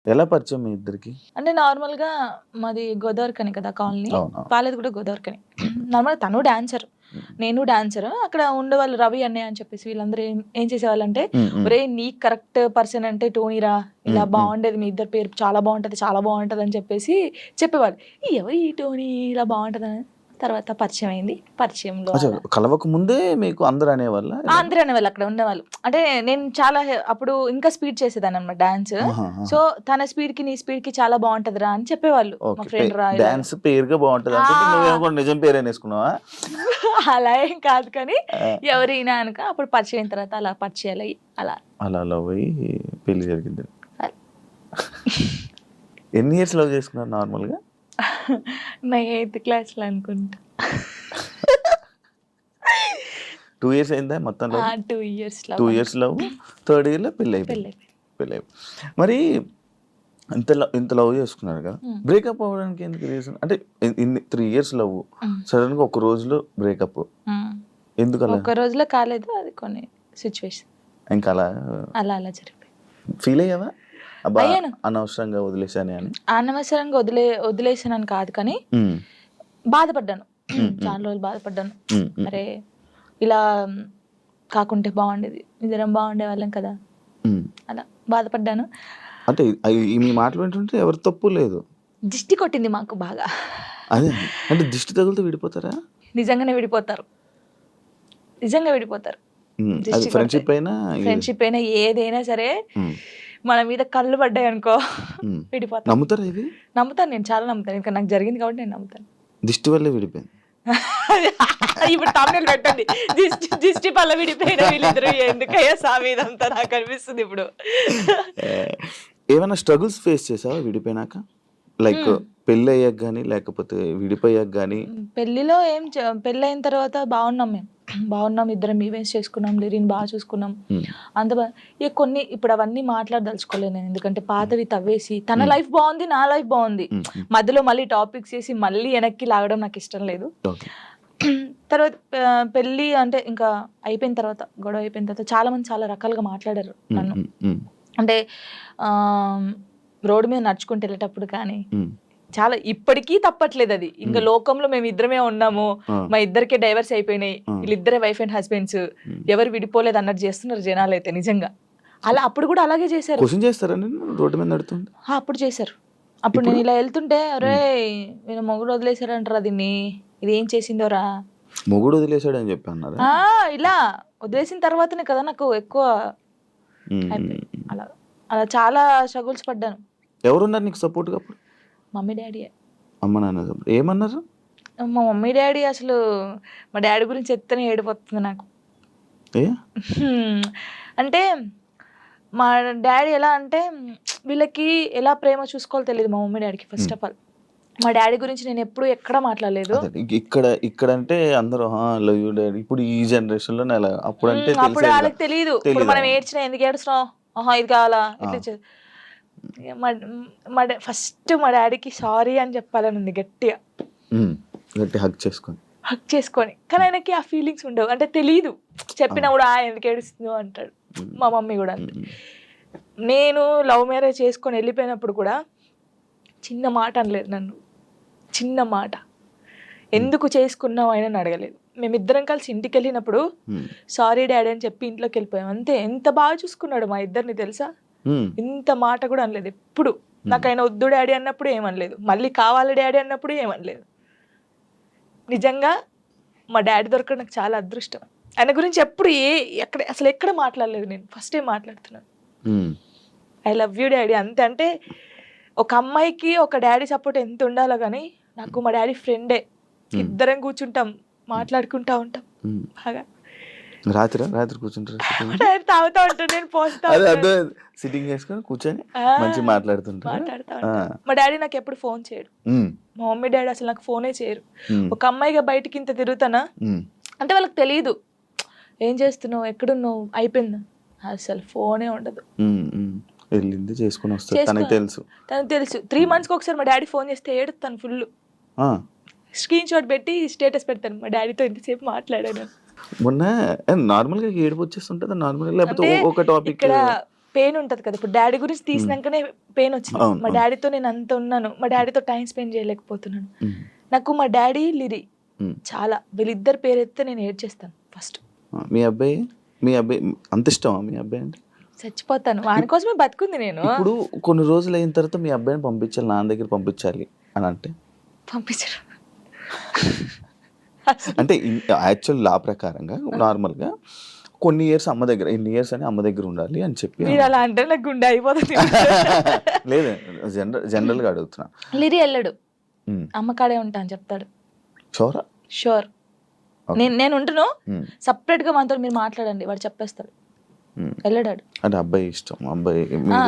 ఎలా పరిచయం మీ ఇద్దరికి? అంటే నార్మల్‌గా మాది గోదావరిఖని కదా కాలనీ. అవును. వాళ్ళది కూడా గోదావరిఖని. నార్మల్‌గా తను డాన్సర్. నేను డాన్సర్. అక్కడ ఉండేవాళ్ళు రవి అన్నయ్య అని చెప్పేసి వీళ్ళందరూ ఏం చేసేవాళ్ళంటే, ఒరేయ్ నీకు కరెక్ట్ పర్సన్ అంటే టోనీరా. ఇలా బాగుండేది మీ ఇద్దరి పేరు చాలా బాగుంటది, చాలా బాగుంటది అని చెప్పేసి చెప్పేవాళ్ళు. ఎవరు ఈ టోనీ ఇలా బాగుంటదని తర్వాత పరిచయం అయింది. పరిచయంలో అచ్చా, కలవక ముందే మీకు అందరూ అనేవాళ్ళ? అందరూ అనేవాళ్ళు అక్కడ ఉండేవాళ్ళు. అంటే నేను చాలా అప్పుడు ఇంకా స్పీడ్ చేసేదాన్ని అనమాట డాన్స్. సో తన స్పీడ్ కి నీ స్పీడ్ కి చాలా బాగుంటదిరా అని చెప్పేవాళ్ళు మా ఫ్రెండ్ రా. డాన్స్ పేరుగా బాగుంటది అనుకుంటే నువ్వేమో కూడా నిజం పేరు అనేసుకున్నావా? అలా ఏం కాదు కానీ ఎవరైనా అనుక అప్పుడు పరిచయం అయిన తర్వాత అలా పరిచయాలు అయ్యి అలా అలా లవ్ అయ్యి పెళ్లి జరిగింది. ఎన్ని ఇయర్స్ లవ్ చేసుకున్నారు నార్మల్గా? నా 8th క్లాస్లో అనుకుంటా. 2 years అయిందా మొత్తం love? 2 years 2 years love, 3rd year లో పెళ్ళి అయిపోయింది. మరి ఇంత లవ్ చేసుకున్నారు కదా, బ్రేకప్ అవ్వడానికి ఎందుకు రీజన్? అంటే 3 years లవ్, సడన్ గా ఒక రోజులో బ్రేకప్ ఎందుకు? అలా ఒక రోజులో కాలేదు, అది కొన్ని సిచ్యువేషన్ ఇంకా అలా అలా అలా జరిగిపోయింది. ఫీల్ అయ్యావా? అబ్బా అనవసరంగా వదిలేసానే అని? అనవసరంగా వదిలేసానని కాదు కానీ బాధపడ్డాను. చాలా రోజులు బాధపడ్డాను. అరే ఇలా కాకుంటే బాగుండేది, ఇద్దరం బాగుండే వాళ్ళం కదా, అలా బాధపడ్డాను. అంటే మీ మాటలు వింటుంటే ఎవరి తప్పు లేదు. దిష్టి కొట్టింది మాకు బాగా. అదే అంటే దిష్టి తగులుతూ విడిపోతారా? నిజంగానే విడిపోతారు, నిజంగా విడిపోతారు. ఫ్రెండ్షిప్ అయినా ఏదైనా సరే మన మీద కళ్ళు పడ్డాయి అనుకో విడిపోతాను. నమ్ముతారా ఇది? నమ్ముతాను, నేను చాలా నమ్ముతాను. ఇంకా నాకు జరిగింది కాబట్టి నేను నమ్ముతాను. దిష్టి వల్లే విడిపోయింది. ఇప్పుడు తమిళ పెట్టండి, దిష్టి పల్ల విడిపోయిన వీళ్ళిద్దరు ఎందుకయ్యా సామి ఇదంతా నాకు అనిపిస్తుంది ఇప్పుడు. ఏమైనా స్ట్రగుల్స్ ఫేస్ చేసావా విడిపోయినాక? లైక్ పెళ్ళి అయ్యాక కానీ లేకపోతే విడిపోయాక కానీ? పెళ్లిలో పెళ్ళి అయిన తర్వాత బాగున్నాం, మేము బాగున్నాం, ఇద్దరం ఈవెంట్స్ చేసుకున్నాం, లిరిన్ బాగా చూసుకున్నాం, అంత ఇక కొన్ని ఇప్పుడు అవన్నీ మాట్లాడదలుచుకోలేదు నేను, ఎందుకంటే పాతవి తవ్వేసి తన లైఫ్ బాగుంది, నా లైఫ్ బాగుంది, మధ్యలో మళ్ళీ టాపిక్స్ చేసి మళ్ళీ వెనక్కి లాగడం నాకు ఇష్టం లేదు. తర్వాత పెళ్ళి అంటే ఇంకా అయిపోయిన తర్వాత, గొడవ అయిపోయిన తర్వాత చాలా మంది చాలా రకాలుగా మాట్లాడారు నన్ను. అంటే రోడ్డు మీద నడుచుకుంటూ వెళ్ళేటప్పుడు కానీ చాలా, ఇప్పటికీ తప్పట్లేదు అది. ఇంకా లోకంలో మేము ఇద్దరమే ఉన్నాము, మా ఇద్దరికే డైవర్స్ అయిపోయినాయి, వీళ్ళిద్దరే వైఫ్ అండ్ హస్బెండ్స్, ఎవరు విడిపోలేదు అన్నట్టు చేస్తున్నారు జనాలు అయితే. నిజంగా అలా అప్పుడు కూడా అలాగే చేశారు. రోడ్డు మీద నడుతుంది అప్పుడు చేశారు. అప్పుడు నేను ఇలా వెళ్తుంటే, అరే నేను మొగుడు వదిలేశారంటారా దీన్ని, ఇది ఏం చేసిందోరా, మొగుడు వదిలేశాడు అని చెప్పి అన్నారు. ఇలా వదిలేసిన తర్వాతనే కదా నాకు ఎక్కువ అలా అలా చాలా స్ట్రగుల్స్ పడ్డాను. ఎవరున్నారు నీకు సపోర్ట్గా అప్పుడు? Mummy daddy. అమ్మ నాన్న ఏమన్నారు? మా మమ్మీ డాడీ అసలు, మా డాడీ గురించి ఎత్తనే ఏడిపోతుంది నాకు. అంటే మా డాడీ ఎలా అంటే, వీళ్ళకి ఎలా ప్రేమ చూసుకోవాలో తెలియదు మా మమ్మీ డాడీకి. ఫస్ట్ ఆఫ్ ఆల్ మా డాడీ గురించి నేను ఎప్పుడు ఎక్కడ మాట్లాడలేదు. ఇక్కడ అంటే అందరూ లవ్ యూ డాడీ, ఇప్పుడు ఈ జనరేషన్ లో అప్పుడు అంటే అప్పుడు వాళ్ళకి తెలియదు. ఇప్పుడు మనం ఏడ్చినా ఎందుకు ఏడుస్తున్నావు, ఇది కావాలా, ఇట్లా ఫస్ట్ మా డాడీకి సారీ అని చెప్పాలని ఉంది గట్టిగా, హగ్ చేసుకొని. కానీ ఆయనకి ఆ ఫీలింగ్స్ ఉండవు, అంటే తెలియదు. చెప్పినా కూడా ఎందుకు ఏడుస్తుందో అంటాడు. మా మమ్మీ కూడా అంతే. నేను లవ్ మ్యారేజ్ చేసుకొని వెళ్ళిపోయినప్పుడు కూడా చిన్న మాట అనలేదు నన్ను, చిన్న మాట. ఎందుకు చేసుకున్నావు ఆయన అడగలేదు. మేమిద్దరం కలిసి ఇంటికి వెళ్ళినప్పుడు సారీ డాడీ అని చెప్పి ఇంట్లోకి వెళ్ళిపోయాం అంతే. ఎంత బాగా చూసుకున్నాడు మా ఇద్దరిని తెలుసా, ఇంత మాట కూడా అనలేదు ఎప్పుడు. నాకు ఆయన వద్దు డాడీ అన్నప్పుడు ఏమనలేదు, మళ్ళీ కావాలి డాడీ అన్నప్పుడు ఏమనలేదు. నిజంగా మా డాడీ దొరకడం నాకు చాలా అదృష్టం. ఆయన గురించి ఎప్పుడు అసలు ఎక్కడ మాట్లాడలేదు నేను, ఫస్ట్ టైం మాట్లాడుతున్నాను. ఐ లవ్ యూ డాడీ అంతే. అంటే ఒక అమ్మాయికి ఒక డాడీ సపోర్ట్ ఎంత ఉండాలో కానీ నాకు మా డాడీ ఫ్రెండే. ఇద్దరం కూర్చుంటాం, మాట్లాడుకుంటా ఉంటాం బాగా. రాత్రి కూర్చుంటారు, తాగుతా ఉంటాను, నేను పోస్తా సిట్టింగ్ చేసుకొని కూర్చొని మంచి మాట్లాడుతా ఉంటాను. మా డాడీ నాకు ఎప్పుడు ఫోన్ చేయడు, మా మమ్మీ డాడీ అసలు నాకు ఫోనే చేయరు. ఒక అమ్మాయిగా బయటికి ఇంత తిరుగుతానా అంటే వాళ్ళకి తెలియదు, ఏం చేస్తున్నావు, ఎక్కడున్నావు, అయిపోయిందా, అసలు ఫోనే ఉండదు. వెళ్ళింది చేసుకుని వస్తుంది, తనకు తెలుసు. 3 months ఒకసారి మా డాడీ ఫోన్ చేస్తే ఏడుతాను ఫుల్, స్క్రీన్ షాట్ పెట్టి స్టేటస్ పెడతాను, మా డాడీతో ఇంతసేపు మాట్లాడాను. మొన్న నార్మల్ గా ఏడుపు వచ్చేస్తుంటది నార్మల్, లేకపోతే ఒక టాపిక్ ఇక్కడ పెయిన్ ఉంటది కదా, ఇప్పుడు డాడీ గురించి తీసినాకనే పెయిన్ వచ్చింది. అవును, మా డాడీతో నేను అంత ఉన్నాను, మా డాడీతో టైం స్పెండ్ చేయలేకపోతున్నాను. నాకు మా డాడీ లిరి చాలా, వీళ్ళిద్దరు పేరు ఎత్తే నేను ఏడ్చేస్తాను ఫస్ట్. మీ అబ్బాయి అంత ఇష్టమా మీ అబ్బాయి అంటే? చచ్చిపోతాను, వాని కోసమే బతుకుంది నేను. ఇప్పుడు కొన్ని రోజులు అయిన తర్వాత మీ అబ్బాయిని పంపించాలి, నాన్న దగ్గర పంపించాలి అని అంటే పంపించరు. అంటే యాక్చువల్ లా ప్రకారంగా నార్మల్గా కొన్ని ఇయర్స్ అమ్మ దగ్గర, ఎన్ని ఇయర్స్ అని అమ్మ దగ్గర ఉండాలి అని చెప్పి. మీరు అలా అంటే నాకు గుండె అయిపోతుంది. లేదు, జనరల్గా అడుగుతున్నా. లిరి వెళ్ళడు, అమ్మ కాడే ఉంటా అని చెప్తాడు. షోరా? షూర్. నేను ఉంటును, సపరేట్ గా మనతో మీరు మాట్లాడండి, వాడు చెప్పేస్తాడు. వెళ్ళడాడు. అంటే అబ్బాయి ఇష్టం, అబ్బాయి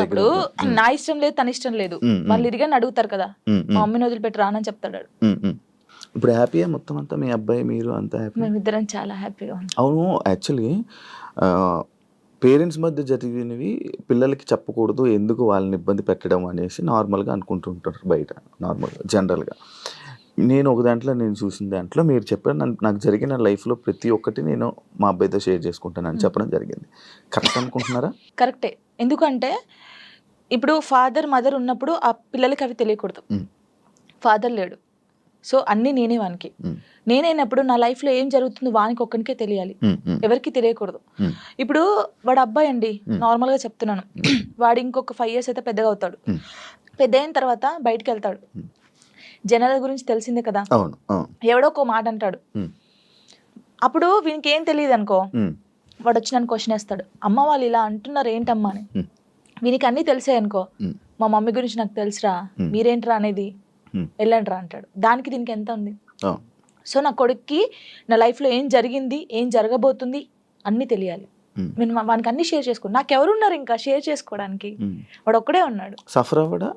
ఇప్పుడు నా ఇష్టం లేదు, తన ఇష్టం లేదు, వాళ్ళు ఇరిగాని అడుగుతారు కదా, మా మమ్మీని వదిలిపెట్టి రానని చెప్తాడు. ఇప్పుడు హ్యాపీయా మొత్తం అంతా, మీ అబ్బాయి మీరు అంతా హ్యాపీ? మేమిద్దరం చాలా హ్యాపీగా ఉన్నాం. అవును, యాక్చువల్లీ పేరెంట్స్ మధ్య జరిగినవి పిల్లలకి చెప్పకూడదు, ఎందుకు వాళ్ళని ఇబ్బంది పెట్టడం అనేసి నార్మల్గా అనుకుంటుంటారు బయట, నార్మల్గా జనరల్గా. నేను ఒక దాంట్లో నేను చూసిన దాంట్లో మీరు చెప్పారు, నాకు జరిగిన లైఫ్లో ప్రతి ఒక్కటి నేను మా అబ్బాయితో షేర్ చేసుకుంటానని చెప్పడం జరిగింది. కరెక్ట్ అనుకుంటున్నారా? కరెక్టే. ఎందుకంటే ఇప్పుడు ఫాదర్ మదర్ ఉన్నప్పుడు ఆ పిల్లలకి అవి తెలియకూడదు. ఫాదర్ లేడు, సో అన్నీ నేనే వానికి. నేనైనప్పుడు నా లైఫ్లో ఏం జరుగుతుందో వానికి ఒక్కనికే తెలియాలి, ఎవరికి తెలియకూడదు. ఇప్పుడు వాడు అబ్బాయి అండి, నార్మల్గా చెప్తున్నాను, వాడు ఇంకొక 5 years అయితే పెద్దగా అవుతాడు. పెద్ద అయిన తర్వాత బయటకు వెళ్తాడు, జనాల గురించి తెలిసిందే కదా, ఎవడో ఒక మాట అంటాడు. అప్పుడు వీనికి ఏం తెలియదు అనుకో, వాడు వచ్చి నన్ను క్వశ్చన్ వేస్తాడు, అమ్మ వాళ్ళు ఇలా అంటున్నారు ఏంటమ్మా అని. వీనికి అన్నీ తెలిసాయి అనుకో, మా మమ్మీ గురించి నాకు తెలుసురా, మీరేంట్రా అనేది, వెళ్ళండిరా అంటాడు. దానికి దీనికి ఎంత ఉంది? సో నా కొడుక్కి నా లైఫ్లో ఏం జరిగింది, ఏం జరగబోతుంది అన్నీ తెలియాలి. నేను వానికి అన్ని షేర్ చేసుకోండి, నాకెవరున్నారు ఇంకా షేర్ చేసుకోవడానికి, వాడు ఒక్కడే ఉన్నాడు. సఫర్ అవ్వడా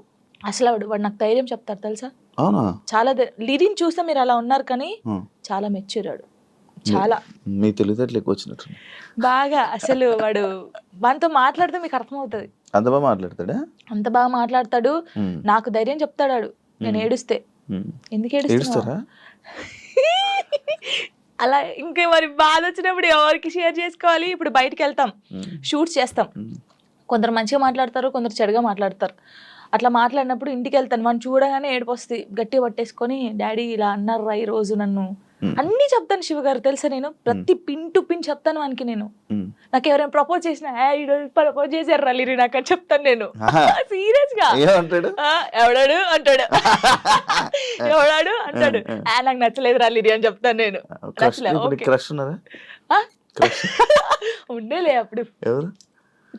అసలు వాడు నాకు ధైర్యం చెప్తారు తెలుసా. అవునా? చాలా లిరిని చూస్తే మీరు అలా ఉన్నారు, కానీ చాలా మెచ్యూరాడు, చాలా. మీ తెలివితేటలు ఎక్కువ వచ్చినట్టు బాగా. అసలు వాడు వానితో మాట్లాడితే మీకు అర్థమవుతుంది. అంత బాగా మాట్లాడతాడా? అంత బాగా మాట్లాడతాడు, నాకు ధైర్యం చెప్తాడు. నేను ఏడుస్తే, ఎందుకు ఏడుస్తారా అలా. ఇంకా మరి బాధ వచ్చినప్పుడు ఎవరికి షేర్ చేసుకోవాలి? ఇప్పుడు బయటికి వెళ్తాం, షూట్స్ చేస్తాం, కొందరు మంచిగా మాట్లాడతారు, కొందరు చెడుగా మాట్లాడతారు. అట్లా మాట్లాడినప్పుడు ఇంటికి వెళ్తాను, మనం చూడగానే ఏడుపు వస్తుంది, గట్టిగా పట్టేసుకొని డాడీ ఇలా అన్నారా ఈ రోజు నన్ను, అన్ని చెప్తాను శివ గారు తెలుసా. నేను ప్రతి పిన్ టు పిన్ చెప్తాను వానికి. నేను నాకు ఎవరైనా ప్రపోజ్ చేసినా, ప్రపోజ్ చేశారు రలీరి నాకు అని చెప్తాను నేను, సీరియస్ గా. ఎవడాడు అంటాడు, ఎవడాడు అంటాడు, నాకు నచ్చలేదు రలీరి అని చెప్తాను నేను. ఉండేలే అప్పుడు,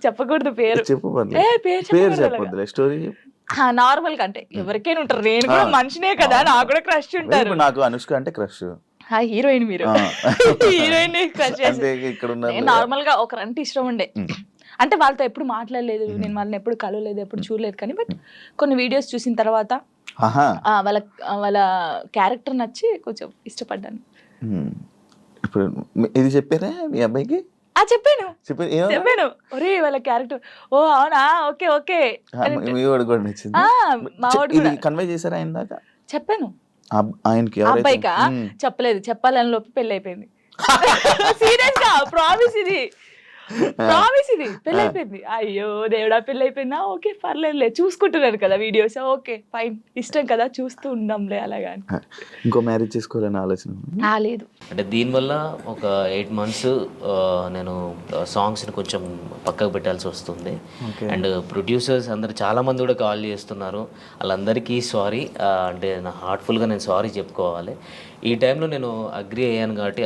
చెప్పకూడదు పేరు, నార్మల్ గా అంటే ఎవరికైనా ఉంటారు, నేను కూడా మనిషినే కదా, నాకు కూడా క్రష్ ఉంటారు. నాకు అనుష్క అంటే క్రష్, హీరోయిన్, మీరు హీరోయిన్ క్రష్ చేసి. నార్మల్ గా ఒకరంటే ఇష్టం ఉండే, అంటే వాళ్ళతో ఎప్పుడు మాట్లాడలేదు, నేను వాళ్ళని ఎప్పుడు కలవలేదు, ఎప్పుడు చూడలేదు, కానీ బట్ కొన్ని వీడియోస్ చూసిన తర్వాత వాళ్ళ క్యారెక్టర్ నచ్చి కొంచెం ఇష్టపడ్డాను. ఇప్పుడు ఇది చెప్పారా మీ అబ్బాయికి? చెప్పాను, ఒరే వాళ్ళ క్యారెక్టర్, ఓ అవునా, ఓకే ఓకే. చెప్పాను ఆయనకి, అబ్బాయికా చెప్పలేదు, చెప్పాలని లోపు పెళ్లి అయిపోయింది. సీరియస్ గా ప్రామిస్, ఇది ప్రామిస్, ఇది పెళ్లి అయిపోయింది. అయ్యో దేవుడా, పెళ్లి అయిపోయిందా, ఓకే పర్లేదులే, చూసుకుంటున్నారు కదా వీడియోస్, ఓకే ఫైన్, ఇష్టం కదా చూస్తూ ఉందాంలే అలాగా. ఇంకో మ్యారేజ్ చేసుకోవాలని ఆలోచన లేదు. అంటే దీనివల్ల ఒక 8 months నేను సాంగ్స్ని కొంచెం పక్కకు పెట్టాల్సి వస్తుంది. అండ్ ప్రొడ్యూసర్స్ అందరు చాలామంది కూడా కాల్ చేస్తున్నారు, వాళ్ళందరికీ సారీ. అంటే నా హార్ట్ఫుల్గా నేను సారీ చెప్పుకోవాలి. ఈ టైంలో నేను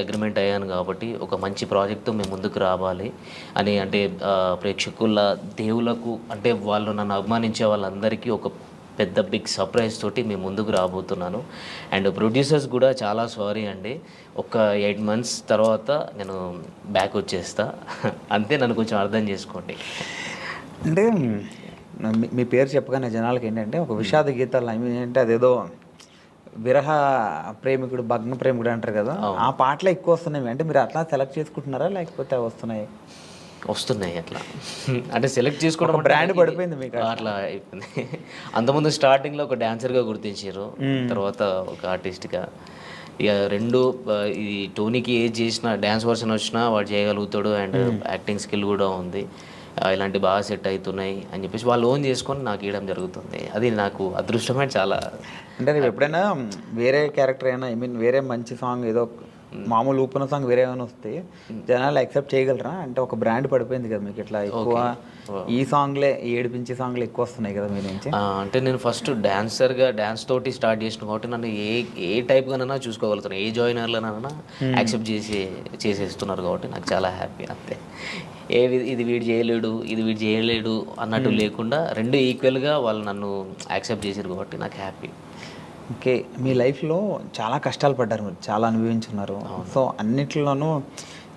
అగ్రిమెంట్ అయ్యాను కాబట్టి ఒక మంచి ప్రాజెక్ట్తో మేము ముందుకు రావాలి అని, అంటే ప్రేక్షకుల దేవులకు, అంటే వాళ్ళు నన్ను అభిమానించే వాళ్ళందరికీ ఒక పెద్ద బిగ్ సర్ప్రైజ్ తోటి మేము ముందుకు రాబోతున్నాను. అండ్ ప్రొడ్యూసర్స్ కూడా చాలా సారీ అండి, ఒక 8 months తర్వాత నేను బ్యాక్ వచ్చేస్తా, అంతే, నన్ను కొంచెం అర్థం చేసుకోండి. అంటే మీ పేరు చెప్పగానే జనాలకి ఏంటంటే ఒక విషాద గీతాలు, ఏంటంటే అదేదో విరహ ప్రేమికుడు, భగ్న ప్రేమికుడు అంటారు కదా, ఆ పాటలు ఎక్కువ వస్తున్నాయి. అంటే మీరు అట్లా సెలెక్ట్ చేసుకుంటున్నారా, లేకపోతే వస్తున్నాయి అట్లా? అంటే సెలెక్ట్ చేసుకోవడం బ్రాండ్ పడిపోయింది మీకు అట్లా అయిపోయింది. అంతకుముందు స్టార్టింగ్లో ఒక డాన్సర్గా గుర్తించారు, తర్వాత ఒక ఆర్టిస్ట్గా. ఇక రెండు, ఈ టోనీకి ఏజ్ చేసిన డ్యాన్స్ వర్షన్ వచ్చినా వాడు చేయగలుగుతాడు, అండ్ యాక్టింగ్ స్కిల్ కూడా ఉంది. ఇలాంటి బాగా సెట్ అవుతున్నాయి అని చెప్పేసి వాళ్ళు ఓన్ చేసుకొని నాకు ఇవ్వడం జరుగుతుంది. అది నాకు అదృష్టమే చాలా. అంటే నువ్వు ఎప్పుడైనా వేరే క్యారెక్టర్ అయినా వేరే మంచి సాంగ్ ఏదో మామూలు ఊపిన సాంగ్ వేరే ఏమైనా వస్తే జనాలు యాక్సెప్ట్ చేయగలరా? అంటే ఒక బ్రాండ్ పడిపోయింది కదా మీకు, ఇట్లా ఎక్కువ ఈ సాంగ్లే ఏడిపించే సాంగ్లు ఎక్కువ వస్తున్నాయి కదా మీ నుంచి. అంటే నేను ఫస్ట్ డాన్సర్గా డాన్స్ తోటి స్టార్ట్ చేసిన కాబట్టి నన్ను ఏ టైప్గానైనా చూసుకోగలుగుతాను, ఏ జాయినర్లనైనా యాక్సెప్ట్ చేసేస్తున్నారు కాబట్టి నాకు చాలా హ్యాపీ. అంతే, ఇది వీడు చేయలేడు ఇది వీడు చేయలేడు అన్నట్టు లేకుండా రెండు ఈక్వల్గా వాళ్ళు నన్ను యాక్సెప్ట్ చేశారు కాబట్టి నాకు హ్యాపీ. ఓకే, మీ లైఫ్లో చాలా కష్టాలు పడ్డారు మీరు, చాలా అనుభవించున్నారు. సో అన్నిట్లోనూ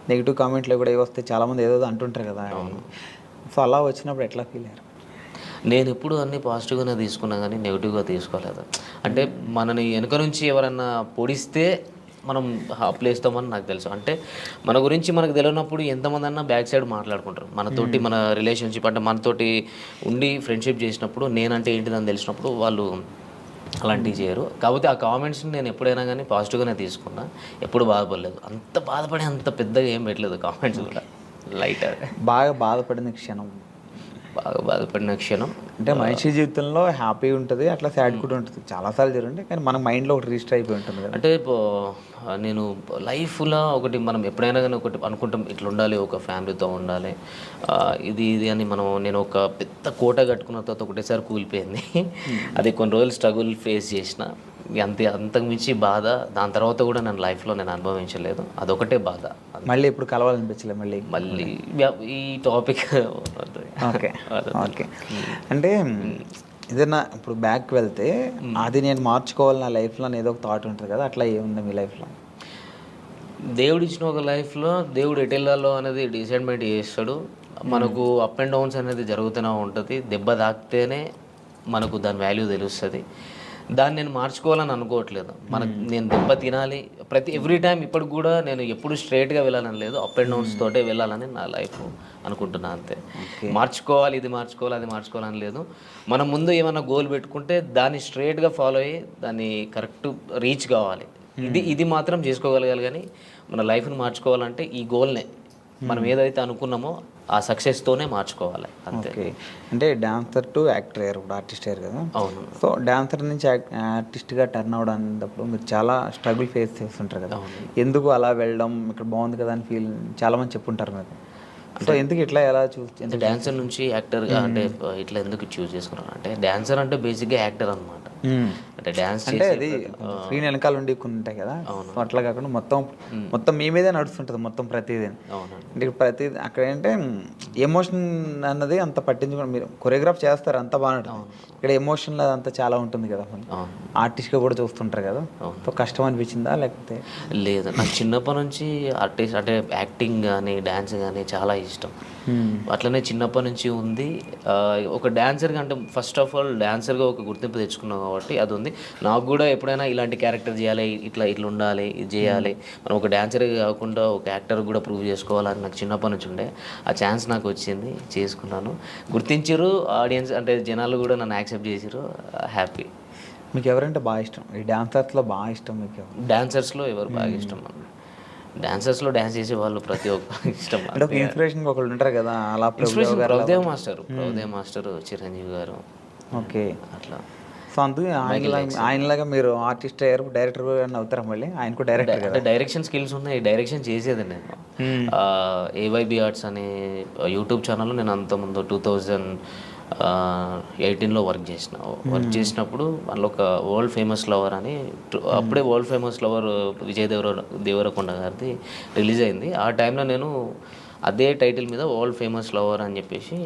నెగిటివ్ కామెంట్లు కూడా వస్తే చాలామంది ఏదో అంటుంటారు కదా. సో అలా వచ్చినప్పుడు ఎట్లా ఫీల్ అయ్యారు? నేను ఎప్పుడు అన్నీ పాజిటివ్గానే తీసుకున్నా కానీ నెగిటివ్గా తీసుకోలేదు. అంటే మనని వెనుక నుంచి ఎవరన్నా పొడిస్తే మనం అప్లేస్తామని నాకు తెలుసు. అంటే మన గురించి మనకు తెలియనప్పుడు ఎంతమంది అన్నా బ్యాక్ సైడ్ మాట్లాడుకుంటారు మనతోటి, మన రిలేషన్షిప్ అంటే మనతోటి ఉండి ఫ్రెండ్షిప్ చేసినప్పుడు నేనంటే ఏంటిదని తెలిసినప్పుడు వాళ్ళు అలాంటివి చేయరు. కాకపోతే ఆ కామెంట్స్ని నేను ఎప్పుడైనా కానీ పాజిటివ్గానే తీసుకున్నా, ఎప్పుడు బాధపడలేదు. అంత బాధపడి అంత పెద్దగా ఏం పెట్టలేదు కామెంట్స్ కూడా, లైట్. బాగా బాధపడిన క్షణం? బాగా బాధపడిన క్షణం అంటే మనిషి జీవితంలో హ్యాపీ ఉంటుంది, అట్లా సాడ్ కూడా ఉంటుంది, చాలాసార్లు జరుగుతుంది. కానీ మన మైండ్లో ఒకటి రిజిస్టర్ అయిపోయి ఉంటుంది కదా. అంటే నేను లైఫ్లో ఒకటి మనం ఎప్పుడైనా కానీ ఒకటి అనుకుంటాం, ఇట్లా ఉండాలి, ఒక ఫ్యామిలీతో ఉండాలి, ఇది అని నేను ఒక పెద్ద కోట కట్టుకున్న తర్వాత ఒకటేసారి కూలిపోయింది. అది కొన్ని రోజులు స్ట్రగుల్ ఫేస్ చేసిన, అంతకు మించి బాధ దాని తర్వాత కూడా నేను లైఫ్లో నేను అనుభవించలేదు. అదొకటే బాధ. మళ్ళీ ఇప్పుడు కలవాలనిపించలే మళ్ళీ ఈ టాపిక్. Okay okay. అంటే ఏదైనా ఇప్పుడు బ్యాక్ వెళ్తే అది నేను మార్చుకోవాలి నా లైఫ్లో ఏదో ఒక థాట్ ఉంటుంది కదా, అట్లా ఏముంది మీ లైఫ్లో? దేవుడు ఇచ్చిన ఒక లైఫ్లో దేవుడు ఎటు వెళ్ళాలో అనేది డిసైడ్మెంట్ చేస్తాడు. మనకు అప్ అండ్ డౌన్స్ అనేది జరుగుతూనే ఉంటుంది. దెబ్బ తాకితేనే మనకు దాని వాల్యూ తెలుస్తుంది. దాన్ని నేను మార్చుకోవాలని అనుకోవట్లేదు. నేను దెబ్బ తినాలి ఎవ్రీ టైం. ఇప్పుడు కూడా నేను ఎప్పుడు స్ట్రైట్గా వెళ్ళాలని లేదు, అప్ అండ్ డౌన్స్ తోటే వెళ్ళాలని నా లైఫ్ అనుకుంటున్నా. అంతే, మార్చుకోవాలి ఇది మార్చుకోవాలి అది మార్చుకోవాలని లేదు. మనం ముందు ఏమైనా గోల్ పెట్టుకుంటే దాన్ని స్ట్రైట్గా ఫాలో అయ్యి దాన్ని కరెక్ట్ రీచ్ కావాలి. ఇది మాత్రం చేసుకోగలగాలి. కానీ మన లైఫ్ని మార్చుకోవాలంటే ఈ గోల్నే మనం ఏదైతే అనుకున్నామో ఆ సక్సెస్తోనే మార్చుకోవాలి. అంతే. అంటే డాన్సర్ టు యాక్టర్ అయ్యారు, ఇప్పుడు ఆర్టిస్ట్ అయ్యారు కదా. అవును. సో డాన్సర్ నుంచి ఆర్టిస్ట్గా టర్న్ అవడానికి మీరు చాలా స్ట్రగుల్ ఫేస్ చేస్తుంటారు కదా. ఎందుకు అలా వెళ్ళడం, ఇక్కడ బాగుంది కదా అని చాలామంది చెప్పుంటారు మీరు. సో ఎందుకు ఇట్లా ఎలా అంటే డాన్సర్ నుంచి యాక్టర్గా అంటే ఇట్లా ఎందుకు చూస్ చేసుకున్నాను అంటే, డాన్సర్ అంటే బేసిక్గా యాక్టర్ అనమాట. అంటే డాన్స్ అంటే అది స్క్రీన్ వెనకాల ఉండి కొన్ని ఉంటాయి కదా, అట్లా కాకుండా మొత్తం మీ మీదే నడుస్తుంటుంది మొత్తం ప్రతిదీ. అంటే ప్రతి అక్కడ ఏంటంటే ఎమోషన్ అన్నది అంత పట్టించుకోండి. మీరు కొరియోగ్రాఫ్ చేస్తారు అంత బాగా, ఇక్కడ ఎమోషన్ అంతా చాలా ఉంటుంది కదా, ఆర్టిస్ట్గా కూడా చూస్తుంటారు కదా. సో కష్టం అనిపించిందా లేకపోతే? లేదు, నాకు చిన్నప్పటి నుంచి ఆర్టిస్ట్ అంటే యాక్టింగ్ కానీ డ్యాన్స్ కానీ చాలా ఇష్టం. అట్లనే చిన్నప్పటి నుంచి ఉంది. ఒక డాన్సర్గా అంటే ఫస్ట్ ఆఫ్ ఆల్ డాన్సర్గా ఒక గుర్తింపు తెచ్చుకున్నాం కాబట్టి అది ఉంది. నాకు కూడా ఎప్పుడైనా ఇలాంటి క్యారెక్టర్ చేయాలి, ఇట్లా ఉండాలి, ఇది చేయాలి, మనం ఒక డాన్సర్గా కాకుండా ఒక యాక్టర్ కూడా ప్రూవ్ చేసుకోవాలని నాకు చిన్నప్పటి నుంచి ఉండే. ఆ ఛాన్స్ నాకు వచ్చింది, చేసుకున్నాను. గుర్తించారు ఆడియన్స్, అంటే జనాలు కూడా నన్ను యాక్సెప్ట్ చేసారు. హ్యాపీ. మీకు ఎవరంటే బాగా ఇష్టం? ఈ డాన్సర్స్లో బాగా ఇష్టం మీకు? డాన్సర్స్లో ఎవరు బాగా ఇష్టం? డాన్సర్స్లో డాన్స్ చేసే వాళ్ళు ప్రతి ఒక్కరికి ఇష్టం. అంటే ఇన్స్పిరేషన్ ఒకళ్ళు ఉంటారు కదా, అలా ప్రభుదేవ్ మాస్టర్, చిరంజీవి గారు. ఓకే, అట్లా. సో అందుకే ఆయనలాగా మీరు ఆర్టిస్ట్ అయ్యారు, డైరెక్టర్ అవుతారా మళ్ళీ? ఆయన కూడా డైరెక్టర్ కదా. డైరెక్షన్ స్కిల్స్ ఉన్నాయి, డైరెక్షన్ చేసేది నేను. ఏవైబి ఆర్ట్స్ అనే యూట్యూబ్ ఛానల్లో నేను అంతకుముందు 2018లో వర్క్ చేసినప్పుడు అందులో ఒక వరల్డ్ ఫేమస్ లవర్ అని, అప్పుడే world famous lover Vijay Devarakonda గారిది రిలీజ్ అయింది. ఆ టైంలో నేను అదే టైటిల్ మీద వరల్డ్ ఫేమస్ లవర్ అని చెప్పేసి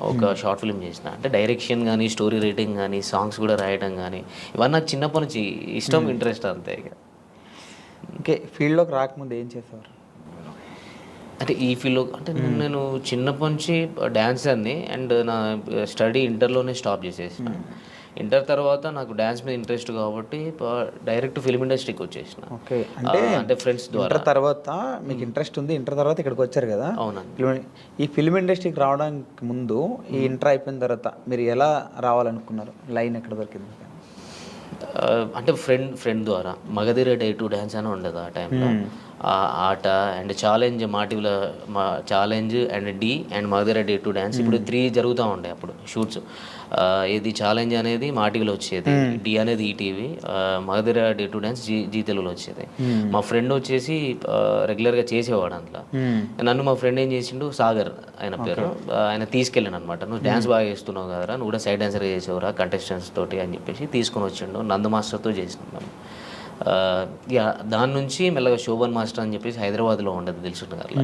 ఒక షార్ట్ ఫిల్మ్ చేసిన. అంటే డైరెక్షన్ కానీ, స్టోరీ రైటింగ్ కానీ, సాంగ్స్ కూడా రాయడం కానీ, ఇవన్నీ నాకు చిన్నప్పటి నుంచి ఇష్టం, ఇంట్రెస్ట్ అంతే. ఇక ఓకే, ఫీల్డ్లోకి రాకముందు ఏం చేసేవారు? అంటే ఈ ఫీల్డ్లో అంటే నేను చిన్నప్పటి నుంచి డ్యాన్సర్ని, అండ్ నా స్టడీ ఇంటర్లోనే స్టాప్ చేసేసిన. ఇంటర్ తర్వాత నాకు డ్యాన్స్ మీద ఇంట్రెస్ట్ కాబట్టి డైరెక్ట్ ఫిల్మ్ ఇండస్ట్రీకి వచ్చేసిన. ఓకే, అంటే ఫ్రెండ్స్ ద్వారా. ఇంటర్ తర్వాత మీకు ఇంట్రెస్ట్ ఉంది, ఇంటర్ తర్వాత ఇక్కడికి వచ్చారు కదా. అవునండి. ఈ ఫిల్మ్ ఇండస్ట్రీకి రావడానికి ముందు, ఈ ఇంటర్ అయిపోయిన తర్వాత మీరు ఎలా రావాలనుకున్నారు? లైన్ ఎక్కడ దొరికింది? అంటే ఫ్రెండ్ ద్వారా మగధీర Day 2 డ్యాన్స్ అని ఉండేది ఆ టైంలో. Aata and challenge challenge and Dhee and Magadheera dare to dance ఇప్పుడు 3 జరుగుతూ ఉండే అప్పుడు షూట్స్. ఇది ఛాలెంజ్ అనేది మా టీవీలో వచ్చేది, డి అనేది ETV, Magadheera dare to dance Zee తెలుగులో వచ్చేది. మా ఫ్రెండ్ వచ్చేసి రెగ్యులర్గా చేసేవాడు అందులో. నన్ను మా ఫ్రెండ్ ఏం చేసిండు, సాగర్ ఆయన పేరు, ఆయన తీసుకెళ్ళాను అనమాట. నువ్వు డ్యాన్స్ బాగా చేస్తున్నావు కదరా, నువ్వు కూడా సైడ్ డాన్సర్గా చేసేవరా కంటెస్టెంట్స్ తోటి అని చెప్పేసి తీసుకొని వచ్చిండు. నందు మాస్టర్తో చేసినాం మేము. దాని నుంచి మెల్లగా శోభన్ మాస్టర్ అని చెప్పేసి హైదరాబాద్లో ఉండదు దిల్సుఖ్ నగర్లో,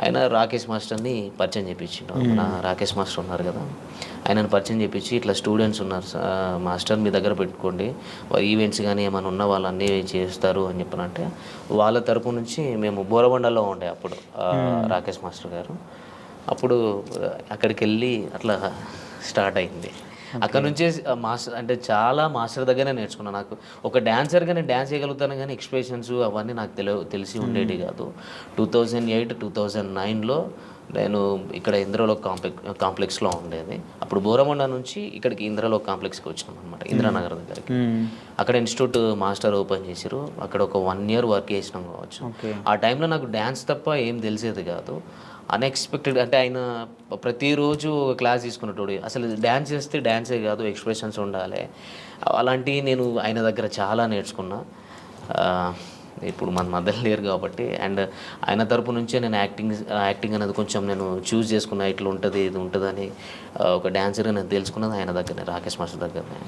ఆయన రాకేష్ మాస్టర్ని పరిచయం చేయించిండు. మన రాకేష్ మాస్టర్ ఉన్నారు కదా, ఆయనను పరిచయం చేయించి ఇట్లా స్టూడెంట్స్ ఉన్నారు మాస్టర్, మీ దగ్గర పెట్టుకోండి, ఈవెంట్స్ కానీ ఏమైనా ఉన్న వాళ్ళు అన్నీ చేస్తారు అని చెప్పనంటే, వాళ్ళ తరపు నుంచి మేము బోరబండలో ఉండే అప్పుడు రాకేష్ మాస్టర్ గారు. అప్పుడు అక్కడికి వెళ్ళి అట్లా స్టార్ట్ అయింది. అక్కడ నుంచే మాస్టర్ అంటే చాలా మాస్టర్ దగ్గరనే నేర్చుకున్నాను. నాకు ఒక డాన్సర్గా నేను డ్యాన్స్ చేయగలుగుతాను కానీ ఎక్స్ప్రెషన్స్ అవన్నీ నాకు తెలిసి ఉండేవి కాదు. 2008, 2009లో నేను ఇక్కడ ఇంద్రలోక్ కాంప్లెక్స్లో ఉండేది. అప్పుడు బోరమండ నుంచి ఇక్కడికి ఇంద్రలోక్ కాంప్లెక్స్కి వచ్చినాం అనమాట, ఇంద్రానగర్ దగ్గరికి. అక్కడ ఇన్స్టిట్యూట్ మాస్టర్ ఓపెన్ చేసారు, అక్కడ ఒక 1 year వర్క్ చేసినాం కావచ్చు. ఆ టైంలో నాకు డ్యాన్స్ తప్ప ఏం తెలిసేది కాదు. అన్ఎక్స్పెక్టెడ్ అంటే ఆయన ప్రతిరోజు ఒక క్లాస్ తీసుకున్నట్టు, అసలు డ్యాన్స్ చేస్తే డ్యాన్సే కాదు ఎక్స్ప్రెషన్స్ ఉండాలి, అలాంటివి నేను ఆయన దగ్గర చాలా నేర్చుకున్నా. ఇప్పుడు మన మధ్యలో లేరు కాబట్టి, అండ్ ఆయన తరపు నుంచే నేను యాక్టింగ్ అనేది కొంచెం నేను చూస్ చేసుకున్నా, ఇట్లా ఉంటుంది ఇది ఉంటుందని. ఒక డాన్సర్గా నేను తెలుసుకున్నది ఆయన దగ్గరనే, రాకేష్ మాస్టర్ దగ్గరనే.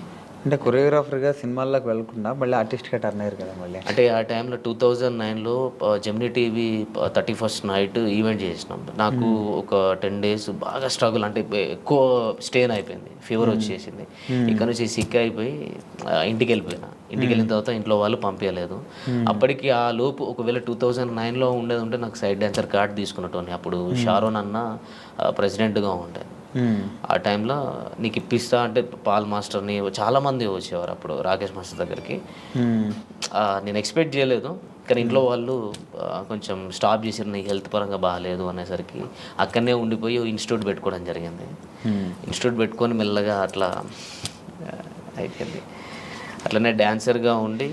అంటే కొరియోగ్రాఫర్గా సినిమాల్లోకి వెళ్ళకుండా మళ్ళీ ఆర్టిస్ట్గా టర్న్ అయ్యారు కదా మళ్ళీ. అంటే ఆ టైంలో 2009లో Gemini TV 31st night event చేసినాం. నాకు ఒక 10 days బాగా స్ట్రగుల్, అంటే ఎక్కువ స్టేన్ అయిపోయింది, ఫీవర్ వచ్చేసింది. ఇక్కడ నుంచి సిక్ అయిపోయి ఇంటికి వెళ్ళిపోయినా. ఇంటికి వెళ్ళిన తర్వాత ఇంట్లో వాళ్ళు పంపించలేదు. అప్పటికి ఆ లోపు ఒకవేళ 2009లో ఉండేది ఉంటే నాకు సైడ్ డాన్సర్ కార్డ్ తీసుకున్నట్టు. అప్పుడు షారోన్ అన్న ప్రెసిడెంట్గా ఉండే. ఆ టైంలో నీకు ఇప్పిస్తా అంటే పాల్ మాస్టర్ని చాలామంది వచ్చేవారు అప్పుడు రాకేష్ మాస్టర్ దగ్గరికి. నేను ఎక్స్పెక్ట్ చేయలేదు, కానీ ఇంట్లో వాళ్ళు కొంచెం స్టాప్ చేసారు, నీకు హెల్త్ పరంగా బాగాలేదు అనేసరికి అక్కడనే ఉండిపోయి ఇన్స్టిట్యూట్ పెట్టుకోవడం జరిగింది. ఇన్స్టిట్యూట్ పెట్టుకొని మెల్లగా అట్లా అయిపోయింది. అట్లనే డాన్సర్గా ఉండి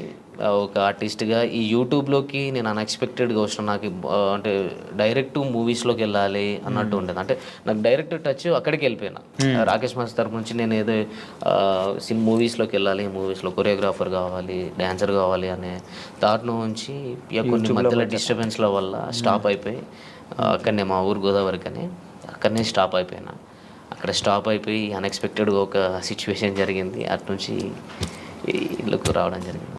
ఒక ఆర్టిస్ట్గా ఈ యూట్యూబ్లోకి నేను అన్ఎక్స్పెక్టెడ్గా వచ్చిన. నాకు అంటే డైరెక్ట్ మూవీస్లోకి వెళ్ళాలి అన్నట్టు ఉండేది. అంటే నాకు డైరెక్ట్ టచ్ అక్కడికి వెళ్ళిపోయినా. రాకేష్ మాస్టర్ తరపు నుంచి నేను ఏదో మూవీస్లోకి వెళ్ళాలి, మూవీస్లో కొరియోగ్రాఫర్ కావాలి, డాన్సర్ కావాలి అనే థాట్ నుంచి కొన్ని మధ్యలో డిస్టర్బెన్స్ల వల్ల స్టాప్ అయిపోయి అక్కడనే మా ఊరు గోదావరికి అని అక్కడనే స్టాప్ అయిపోయినా. అక్కడ స్టాప్ అయిపోయి అన్ఎక్స్పెక్టెడ్గా ఒక సిచ్యువేషన్ జరిగింది, అటు నుంచి ఇళ్ళకు రావడం జరిగింది.